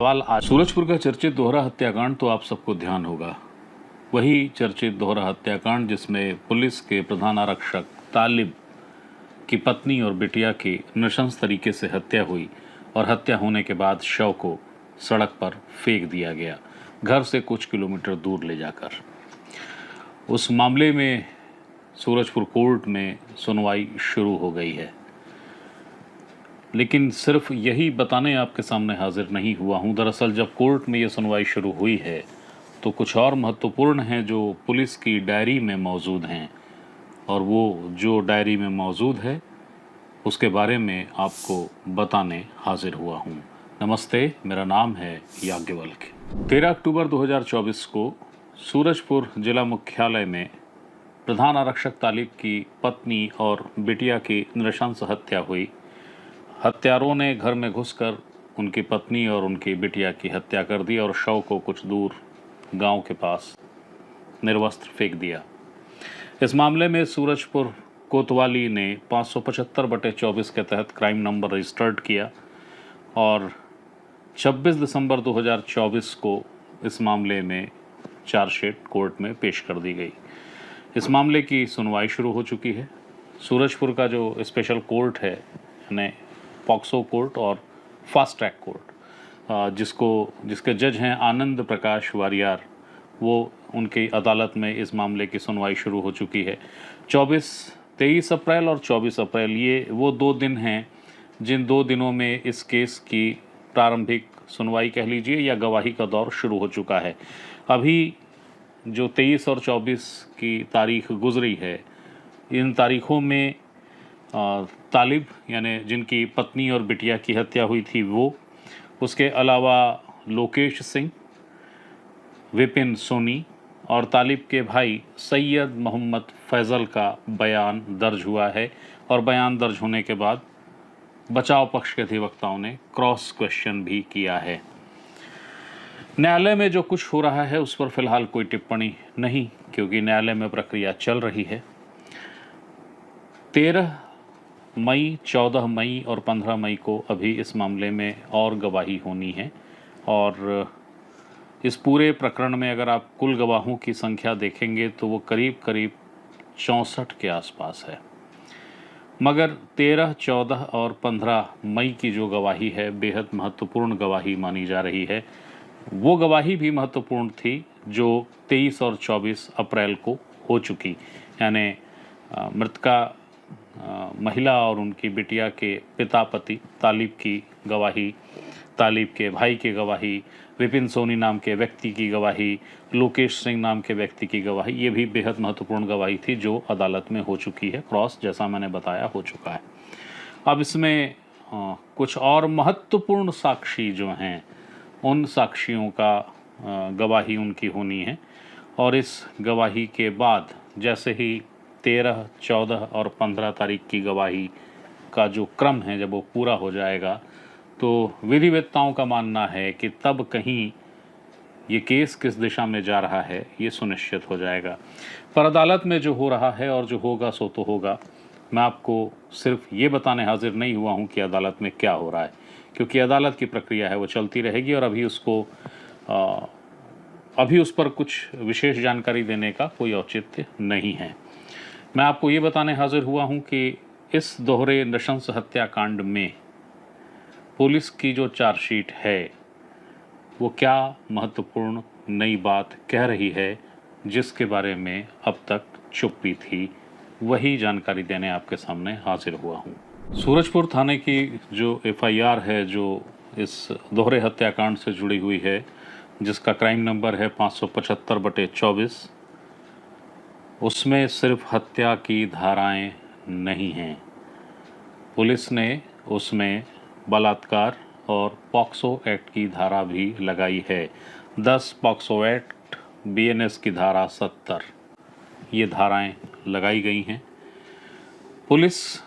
सवाल आज सूरजपुर का चर्चित दोहरा हत्याकांड तो आप सबको ध्यान होगा। वही चर्चित दोहरा हत्याकांड जिसमें पुलिस के प्रधान आरक्षक तालिब की पत्नी और बिटिया की नृशंस तरीके से हत्या हुई और हत्या होने के बाद शव को सड़क पर फेंक दिया गया, घर से कुछ किलोमीटर दूर ले जाकर। उस मामले में सूरजपुर कोर्ट में सुनवाई शुरू हो गई है, लेकिन सिर्फ यही बताने आपके सामने हाजिर नहीं हुआ हूं। दरअसल जब कोर्ट में ये सुनवाई शुरू हुई है तो कुछ और महत्वपूर्ण हैं जो पुलिस की डायरी में मौजूद हैं, और वो जो डायरी में मौजूद है उसके बारे में आपको बताने हाजिर हुआ हूं। नमस्ते, मेरा नाम है याज्ञवल्क्य। 13 अक्टूबर 2024 को सूरजपुर जिला मुख्यालय में प्रधान आरक्षक तालिब की पत्नी और बिटिया की नृशंस हत्या हुई। हत्यारों ने घर में घुसकर उनकी पत्नी और उनकी बिटिया की हत्या कर दी और शव को कुछ दूर गांव के पास निर्वस्त्र फेंक दिया। इस मामले में सूरजपुर कोतवाली ने 575/24 के तहत क्राइम नंबर रजिस्टर्ड किया और 26 दिसंबर 2024 को इस मामले में चार्जशीट कोर्ट में पेश कर दी गई। इस मामले की सुनवाई शुरू हो चुकी है। सूरजपुर का जो स्पेशल कोर्ट है, यानी पॉक्सो कोर्ट और फास्ट ट्रैक कोर्ट, जिसके जज हैं आनंद प्रकाश वारियर, वो उनकी अदालत में इस मामले की सुनवाई शुरू हो चुकी है। 23 अप्रैल और 24 अप्रैल ये वो 2 दिन हैं जिन 2 दिनों में इस केस की प्रारंभिक सुनवाई कह लीजिए या गवाही का दौर शुरू हो चुका है। अभी जो 23 और 24 की तारीख गुजरी है, इन तारीखों में तालिब यानी जिनकी पत्नी और बिटिया की हत्या हुई थी वो, उसके अलावा लोकेश सिंह, विपिन सोनी और तालिब के भाई सैयद मोहम्मद फैज़ल का बयान दर्ज हुआ है। और बयान दर्ज होने के बाद बचाव पक्ष के अधिवक्ताओं ने क्रॉस क्वेश्चन भी किया है। न्यायालय में जो कुछ हो रहा है उस पर फिलहाल कोई टिप्पणी नहीं, क्योंकि न्यायालय में प्रक्रिया चल रही है। 13 मई, 14 मई और 15 मई को अभी इस मामले में और गवाही होनी है, और इस पूरे प्रकरण में अगर आप कुल गवाहों की संख्या देखेंगे तो वो करीब करीब 64 के आसपास है। मगर 13, 14 और 15 मई की जो गवाही है बेहद महत्वपूर्ण गवाही मानी जा रही है। वो गवाही भी महत्वपूर्ण थी जो 23 और 24 अप्रैल को हो चुकी, यानी मृतका महिला और उनकी बिटिया के पिता पति तालिब की गवाही, तालिब के भाई की गवाही, विपिन सोनी नाम के व्यक्ति की गवाही, लोकेश सिंह नाम के व्यक्ति की गवाही, ये भी बेहद महत्वपूर्ण गवाही थी जो अदालत में हो चुकी है। क्रॉस, जैसा मैंने बताया, हो चुका है। अब इसमें कुछ और महत्वपूर्ण साक्षी जो हैं उन साक्षियों का गवाही उनकी होनी है, और इस गवाही के बाद जैसे ही 13, 14 और 15 तारीख की गवाही का जो क्रम है जब वो पूरा हो जाएगा तो विधिवेत्ताओं का मानना है कि तब कहीं ये केस किस दिशा में जा रहा है ये सुनिश्चित हो जाएगा। पर अदालत में जो हो रहा है और जो होगा सो तो होगा। मैं आपको सिर्फ ये बताने हाजिर नहीं हुआ हूँ कि अदालत में क्या हो रहा है, क्योंकि अदालत की प्रक्रिया है वो चलती रहेगी और अभी उस पर कुछ विशेष जानकारी देने का कोई औचित्य नहीं है। मैं आपको ये बताने हाजिर हुआ हूँ कि इस दोहरे नृशंस हत्याकांड में पुलिस की जो चार्जशीट है वो क्या महत्वपूर्ण नई बात कह रही है जिसके बारे में अब तक चुप्पी थी, वही जानकारी देने आपके सामने हाजिर हुआ हूँ। सूरजपुर थाने की जो FIR है जो इस दोहरे हत्याकांड से जुड़ी हुई है, जिसका क्राइम नंबर है 575/24, उसमें सिर्फ हत्या की धाराएं नहीं हैं। पुलिस ने उसमें बलात्कार और पॉक्सो एक्ट की धारा भी लगाई है। 10 पॉक्सो एक्ट, BNS की धारा 70, ये धाराएं लगाई गई हैं। पुलिस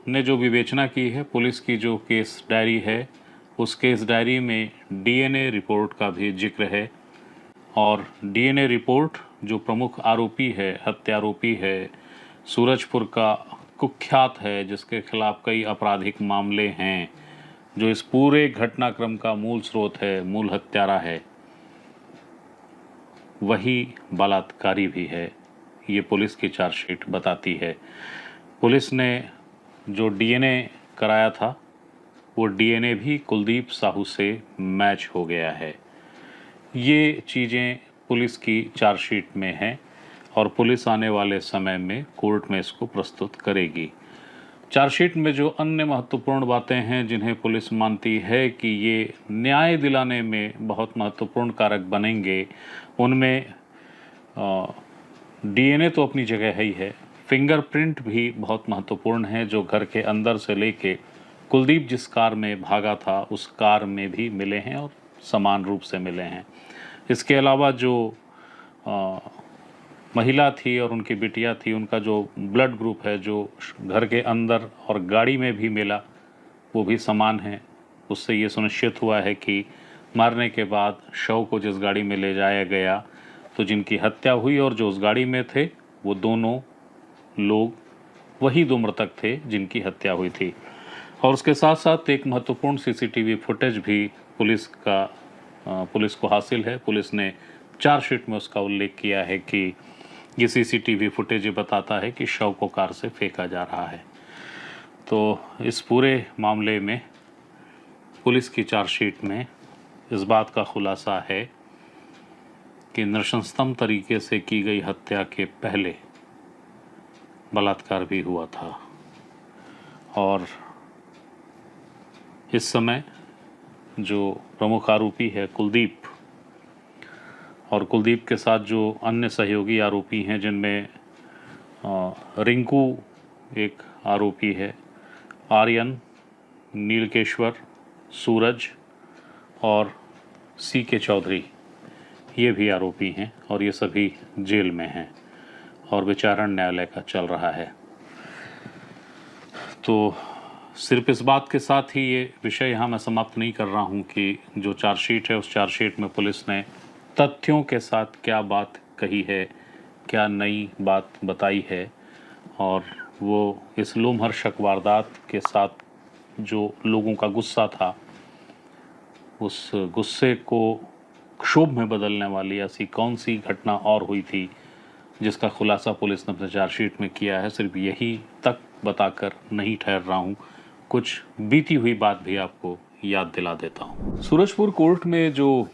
ने जो विवेचना की है, पुलिस की जो केस डायरी है, उस केस डायरी में DNA रिपोर्ट का भी जिक्र है, और DNA रिपोर्ट जो प्रमुख आरोपी है, हत्यारोपी है, सूरजपुर का कुख्यात है, जिसके खिलाफ कई आपराधिक मामले हैं, जो इस पूरे घटनाक्रम का मूल स्रोत है, मूल हत्यारा है, वही बलात्कारी भी है। ये पुलिस की चार्जशीट बताती है। पुलिस ने जो डीएनए कराया था, वो डीएनए भी कुलदीप साहू से मैच हो गया है। ये चीज़ें पुलिस की चार्जशीट में हैं और पुलिस आने वाले समय में कोर्ट में इसको प्रस्तुत करेगी। चार्जशीट में जो अन्य महत्वपूर्ण बातें हैं जिन्हें पुलिस मानती है कि ये न्याय दिलाने में बहुत महत्वपूर्ण कारक बनेंगे, उनमें डीएनए तो अपनी जगह ही है, फिंगरप्रिंट भी बहुत महत्वपूर्ण है जो घर के अंदर से लेके कुलदीप जिस कार में भागा था उस कार में भी मिले हैं और समान रूप से मिले हैं। इसके अलावा जो महिला थी और उनकी बिटिया थी, उनका जो ब्लड ग्रुप है जो घर के अंदर और गाड़ी में भी मिला, वो भी समान है। उससे ये सुनिश्चित हुआ है कि मारने के बाद शव को जिस गाड़ी में ले जाया गया तो जिनकी हत्या हुई और जो उस गाड़ी में थे वो दोनों लोग वही दो मृतक थे जिनकी हत्या हुई थी। और उसके साथ साथ एक महत्वपूर्ण सीसीटीवी फुटेज भी पुलिस को हासिल है। पुलिस ने चार्जशीट में उसका उल्लेख किया है कि ये सीसीटीवी फुटेज ये बताता है कि शव को कार से फेंका जा रहा है। तो इस पूरे मामले में पुलिस की चार्जशीट में इस बात का खुलासा है कि नृशंसतम तरीके से की गई हत्या के पहले बलात्कार भी हुआ था और इस समय जो प्रमुख आरोपी है कुलदीप और कुलदीप के साथ जो अन्य सहयोगी आरोपी हैं जिनमें रिंकू एक आरोपी है, आर्यन, नीलकेश्वर, सूरज और सी के चौधरी, ये भी आरोपी हैं और ये सभी जेल में हैं और विचारण न्यायालय का चल रहा है। तो सिर्फ इस बात के साथ ही ये विषय यहाँ मैं समाप्त नहीं कर रहा हूँ कि जो चार्जशीट है उस चार्जशीट में पुलिस ने तथ्यों के साथ क्या बात कही है, क्या नई बात बताई है और वो इस लोमहर्षक वारदात के साथ जो लोगों का गुस्सा था, उस गुस्से को क्षोभ में बदलने वाली ऐसी कौन सी घटना और हुई थी जिसका खुलासा पुलिस ने अपने चार्जशीट में किया है। सिर्फ यही तक बताकर नहीं ठहर रहा हूँ, कुछ बीती हुई बात भी आपको याद दिला देता हूँ। सूरजपुर कोर्ट में जो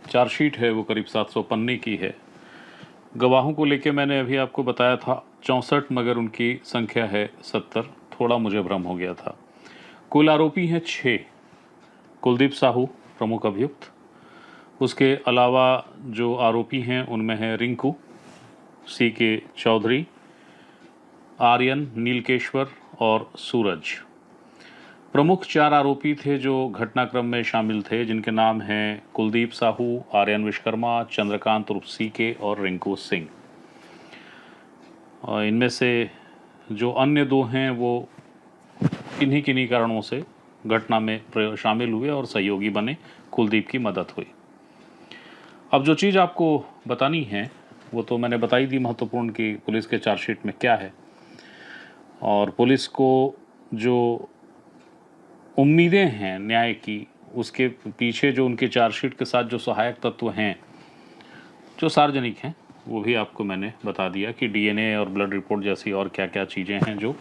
चार्जशीट है वो करीब 700 पन्ने की है। गवाहों को लेके मैंने अभी आपको बताया था 64, मगर उनकी संख्या है 70। थोड़ा मुझे भ्रम हो गया था। कुल आरोपी हैं 6। कुलदीप साहू प्रमुख अभियुक्त, उसके अलावा जो आरोपी हैं उनमें है रिंकू, सी के चौधरी, आर्यन, नीलकेश्वर और सूरज। प्रमुख 4 आरोपी थे जो घटनाक्रम में शामिल थे, जिनके नाम हैं कुलदीप साहू, आर्यन विश्वकर्मा, चंद्रकांत उर्फ सीके और रिंकू सिंह। और इनमें से जो अन्य 2 हैं वो किन्हीं कारणों से घटना में शामिल हुए और सहयोगी बने, कुलदीप की मदद हुई। अब जो चीज़ आपको बतानी है वो तो मैंने बताई दी महत्वपूर्ण कि पुलिस के चार्जशीट में क्या है और पुलिस को जो उम्मीदें हैं न्याय की, उसके पीछे जो उनके चार्जशीट के साथ जो सहायक तत्व हैं जो सार्वजनिक हैं वो भी आपको मैंने बता दिया कि डीएनए और ब्लड रिपोर्ट जैसी और क्या क्या चीज़ें हैं जो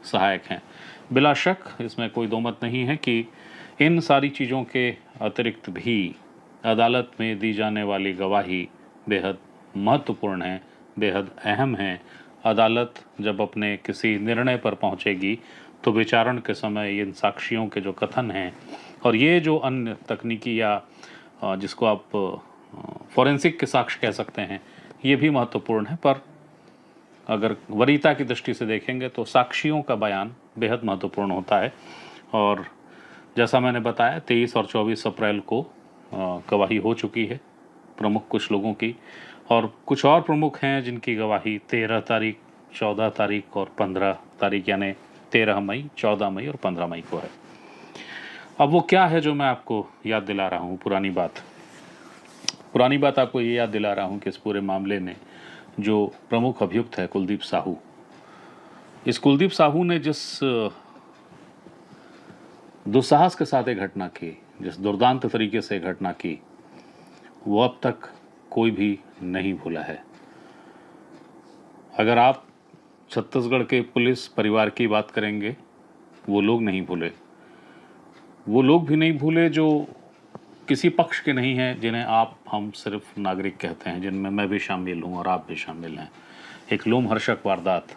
सहायक हैं। बिला शक इसमें कोई दो मत नहीं है कि इन सारी चीज़ों के अतिरिक्त भी अदालत में दी जाने वाली गवाही बेहद महत्वपूर्ण है, बेहद अहम है। अदालत जब अपने किसी निर्णय पर पहुंचेगी तो विचारण के समय इन साक्षियों के जो कथन हैं और ये जो अन्य तकनीकी या जिसको आप फॉरेंसिक के साक्ष्य कह सकते हैं, ये भी महत्वपूर्ण है। पर अगर वरीयता की दृष्टि से देखेंगे तो साक्षियों का बयान बेहद महत्वपूर्ण होता है। और जैसा मैंने बताया 23 और 24 अप्रैल को गवाही हो चुकी है प्रमुख कुछ लोगों की, और कुछ और प्रमुख हैं जिनकी गवाही 13 तारीख, 14 तारीख और 15 तारीख यानी 13 मई, 14 मई और 15 मई को है। अब वो क्या है जो मैं आपको याद दिला रहा हूँ, पुरानी बात आपको ये याद दिला रहा हूँ कि इस पूरे मामले में जो प्रमुख अभियुक्त है कुलदीप साहू, इस कुलदीप साहू ने जिस दुस्साहस के साथ एक घटना की, जिस दुर्दांत तरीके से घटना की, वो अब तक कोई भी नहीं भूला है। अगर आप छत्तीसगढ़ के पुलिस परिवार की बात करेंगे, वो लोग नहीं भूले। वो लोग भी नहीं भूले जो किसी पक्ष के नहीं हैं, जिन्हें आप हम सिर्फ नागरिक कहते हैं, जिनमें मैं भी शामिल हूँ और आप भी शामिल हैं। एक लोमहर्षक वारदात,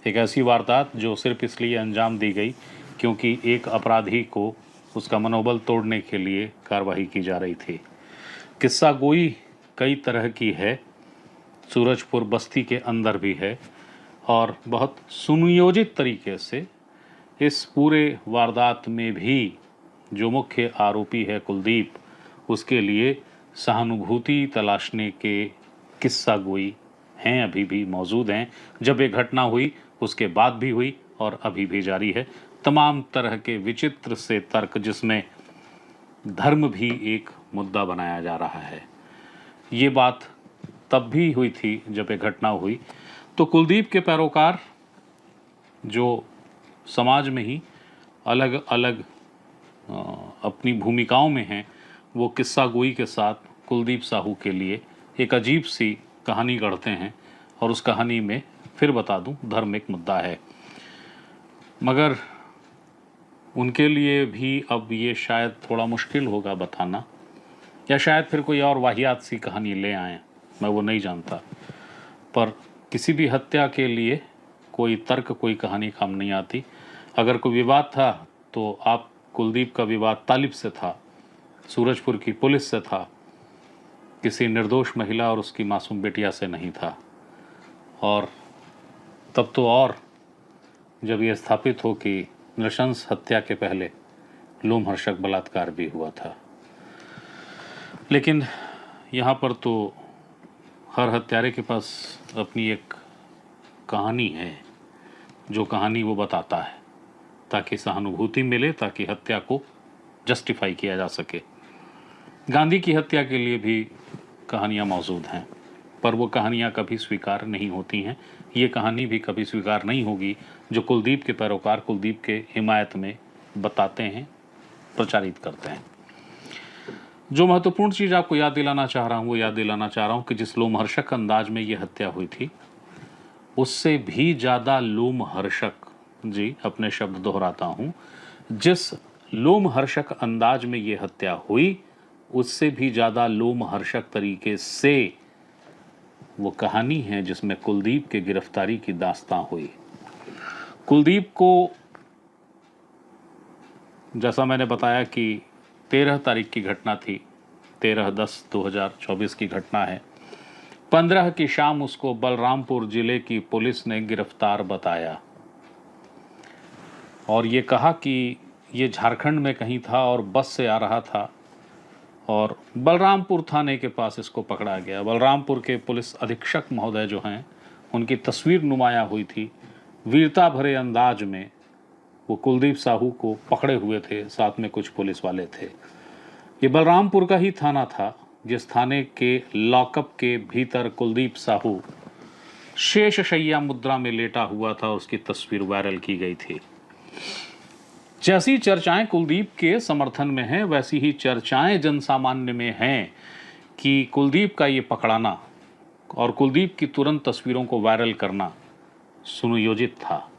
एक ऐसी वारदात जो सिर्फ इसलिए अंजाम दी गई क्योंकि एक अपराधी को उसका मनोबल तोड़ने के लिए कार्रवाई की जा रही थी। किस्सा गोई कई तरह की है, सूरजपुर बस्ती के अंदर भी है, और बहुत सुनियोजित तरीके से इस पूरे वारदात में भी जो मुख्य आरोपी है कुलदीप, उसके लिए सहानुभूति तलाशने के किस्सा गोई हैं, अभी भी मौजूद हैं। जब ये घटना हुई उसके बाद भी हुई और अभी भी जारी है। तमाम तरह के विचित्र से तर्क, जिसमें धर्म भी एक मुद्दा बनाया जा रहा है। ये बात तब भी हुई थी जब ये घटना हुई, तो कुलदीप के पैरोकार जो समाज में ही अलग अलग अपनी भूमिकाओं में हैं, वो किस्सा गोई के साथ कुलदीप साहू के लिए एक अजीब सी कहानी गढ़ते हैं, और उस कहानी में फिर बता दूं धर्म एक मुद्दा है। मगर उनके लिए भी अब ये शायद थोड़ा मुश्किल होगा बताना, या शायद फिर कोई और वाहियात सी कहानी ले आएँ, मैं वो नहीं जानता। पर किसी भी हत्या के लिए कोई तर्क, कोई कहानी काम नहीं आती। अगर कोई विवाद था तो आप कुलदीप का विवाद तालिब से था, सूरजपुर की पुलिस से था, किसी निर्दोष महिला और उसकी मासूम बेटिया से नहीं था। और तब तो और जब ये स्थापित हो कि नृशंस हत्या के पहले लोमहर्षक बलात्कार भी हुआ था। लेकिन यहाँ पर तो हर हत्यारे के पास अपनी एक कहानी है, जो कहानी वो बताता है ताकि सहानुभूति मिले, ताकि हत्या को जस्टिफाई किया जा सके। गांधी की हत्या के लिए भी कहानियाँ मौजूद हैं, पर वो कहानियाँ कभी स्वीकार नहीं होती हैं। ये कहानी भी कभी स्वीकार नहीं होगी जो कुलदीप के पैरोकार कुलदीप के हिमायत में बताते हैं, प्रचारित करते हैं। जो महत्वपूर्ण चीज़ आपको याद दिलाना चाह रहा हूँ, वो याद दिलाना चाह रहा हूँ कि जिस लोमहर्षक अंदाज में ये हत्या हुई थी, उससे भी ज़्यादा लोमहर्षक, जी अपने शब्द दोहराता हूँ, जिस लोमहर्षक अंदाज में ये हत्या हुई, उससे भी ज़्यादा लोमहर्षक तरीके से वो कहानी है जिसमें कुलदीप के गिरफ्तारी की दास्तां हुई। कुलदीप को, जैसा मैंने बताया कि 13 तारीख की घटना थी, 13/10/2024 की घटना है। 15 की शाम उसको बलरामपुर जिले की पुलिस ने गिरफ्तार बताया और ये कहा कि ये झारखंड में कहीं था और बस से आ रहा था और बलरामपुर थाने के पास इसको पकड़ा गया। बलरामपुर के पुलिस अधीक्षक महोदय जो हैं, उनकी तस्वीर नुमाया हुई थी। वीरता भरे अंदाज में वो कुलदीप साहू को पकड़े हुए थे, साथ में कुछ पुलिस वाले थे। ये बलरामपुर का ही थाना था जिस थाने के लॉकअप के भीतर कुलदीप साहू शेष शैया मुद्रा में लेटा हुआ था, उसकी तस्वीर वायरल की गई थी। जैसी चर्चाएं कुलदीप के समर्थन में हैं, वैसी ही चर्चाएं जनसामान्य में हैं कि कुलदीप का ये पकड़ाना और कुलदीप की तुरंत तस्वीरों को वायरल करना सुनियोजित था,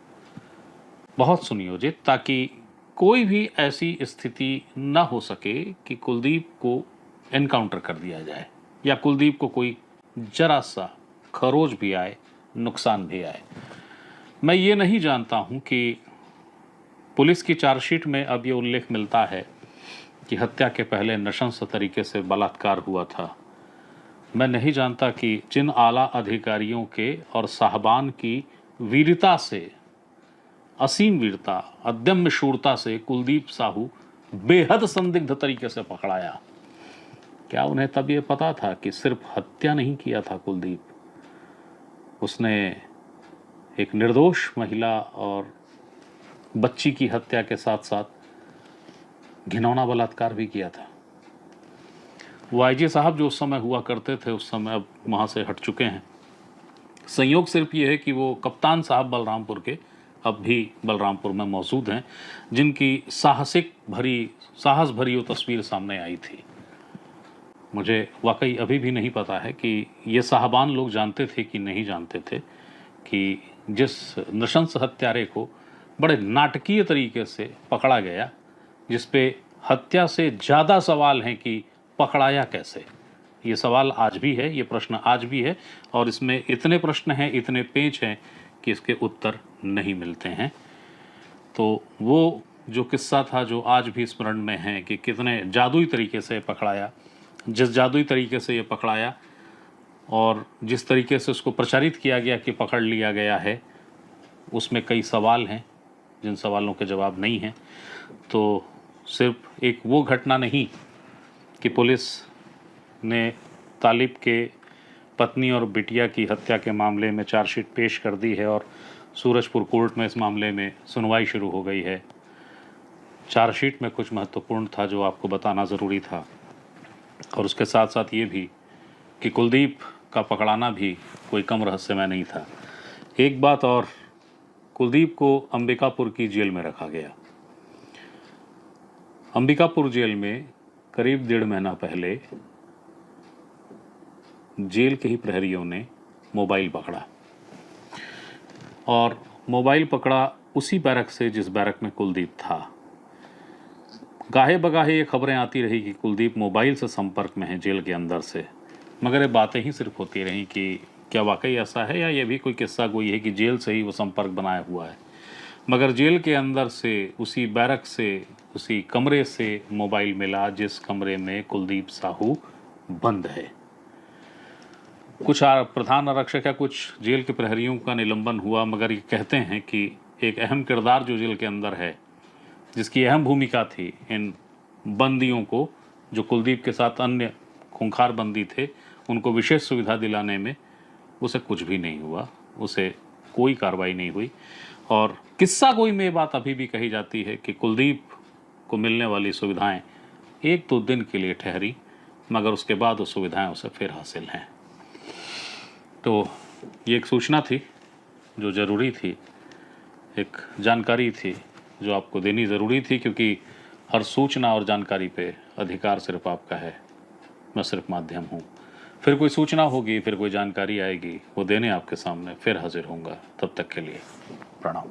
बहुत सुनियोजित, ताकि कोई भी ऐसी स्थिति न हो सके कि कुलदीप को एनकाउंटर कर दिया जाए या कुलदीप को कोई जरा सा खरोच भी आए, नुकसान भी आए। मैं ये नहीं जानता हूँ कि पुलिस की चार्जशीट में अब ये उल्लेख मिलता है कि हत्या के पहले नृशंस तरीके से बलात्कार हुआ था। मैं नहीं जानता कि जिन आला अधिकारियों के और साहबान की वीरता से, असीम वीरता, अदम्य शूरता से कुलदीप साहू बेहद संदिग्ध तरीके से पकड़ाया, क्या उन्हें तब ये पता था कि सिर्फ हत्या नहीं किया था कुलदीप, उसने एक निर्दोष महिला और बच्ची की हत्या के साथ साथ घिनौना बलात्कार भी किया था। वो आईजी साहब जो उस समय हुआ करते थे, उस समय अब वहाँ से हट चुके हैं। संयोग सिर्फ ये है कि वो कप्तान साहब बलरामपुर के अब भी बलरामपुर में मौजूद हैं, जिनकी साहस भरी वो तस्वीर सामने आई थी। मुझे वाकई अभी भी नहीं पता है कि ये साहबान लोग जानते थे कि नहीं जानते थे कि जिस नृशंस हत्यारे को बड़े नाटकीय तरीके से पकड़ा गया, जिस पे हत्या से ज़्यादा सवाल हैं कि पकड़ाया कैसे। ये सवाल आज भी है, ये प्रश्न आज भी है, और इसमें इतने प्रश्न हैं, इतने पेंच हैं कि इसके उत्तर नहीं मिलते हैं। तो वो जो किस्सा था जो आज भी स्मरण में है कि कितने जादुई तरीके से पकड़ाया, जिस जादुई तरीके से ये पकड़ाया और जिस तरीके से उसको प्रचारित किया गया कि पकड़ लिया गया है, उसमें कई सवाल हैं जिन सवालों के जवाब नहीं हैं। तो सिर्फ एक वो घटना नहीं कि पुलिस ने तालिब के पत्नी और बिटिया की हत्या के मामले में चार्जशीट पेश कर दी है और सूरजपुर कोर्ट में इस मामले में सुनवाई शुरू हो गई है। चार्जशीट में कुछ महत्वपूर्ण था जो आपको बताना ज़रूरी था, और उसके साथ साथ ये भी कि कुलदीप का पकड़ाना भी कोई कम रहस्यमय नहीं था। एक बात और, कुलदीप को अंबिकापुर की जेल में रखा गया। अंबिकापुर जेल में करीब 1.5 महीना पहले जेल के ही प्रहरियों ने मोबाइल पकड़ा, और मोबाइल पकड़ा उसी बैरक से जिस बैरक में कुलदीप था। गाहे बगाहे ये खबरें आती रही कि कुलदीप मोबाइल से संपर्क में है जेल के अंदर से, मगर ये बातें ही सिर्फ होती रहीं कि क्या वाकई ऐसा है या ये भी कोई किस्सा गोई है कि जेल से ही वो संपर्क बनाया हुआ है। मगर जेल के अंदर से, उसी बैरक से, उसी कमरे से मोबाइल मिला जिस कमरे में कुलदीप साहू बंद है। कुछ प्रधान आरक्षक या कुछ जेल के प्रहरियों का निलंबन हुआ, मगर ये कहते हैं कि एक अहम किरदार जो जेल के अंदर है, जिसकी अहम भूमिका थी इन बंदियों को, जो कुलदीप के साथ अन्य खूंखार बंदी थे, उनको विशेष सुविधा दिलाने में, उसे कुछ भी नहीं हुआ, उसे कोई कार्रवाई नहीं हुई। और किस्सा गोई में ये बात अभी भी कही जाती है कि कुलदीप को मिलने वाली सुविधाएं 1-2 दिन के लिए ठहरी, मगर उसके बाद वो सुविधाएं उसे फिर हासिल हैं। तो ये एक सूचना थी जो ज़रूरी थी, एक जानकारी थी जो आपको देनी ज़रूरी थी, क्योंकि हर सूचना और जानकारी पे अधिकार सिर्फ आपका है, मैं सिर्फ माध्यम हूँ। फिर कोई सूचना होगी, फिर कोई जानकारी आएगी, वो देने आपके सामने फिर हाजिर होऊंगा। तब तक के लिए प्रणाम।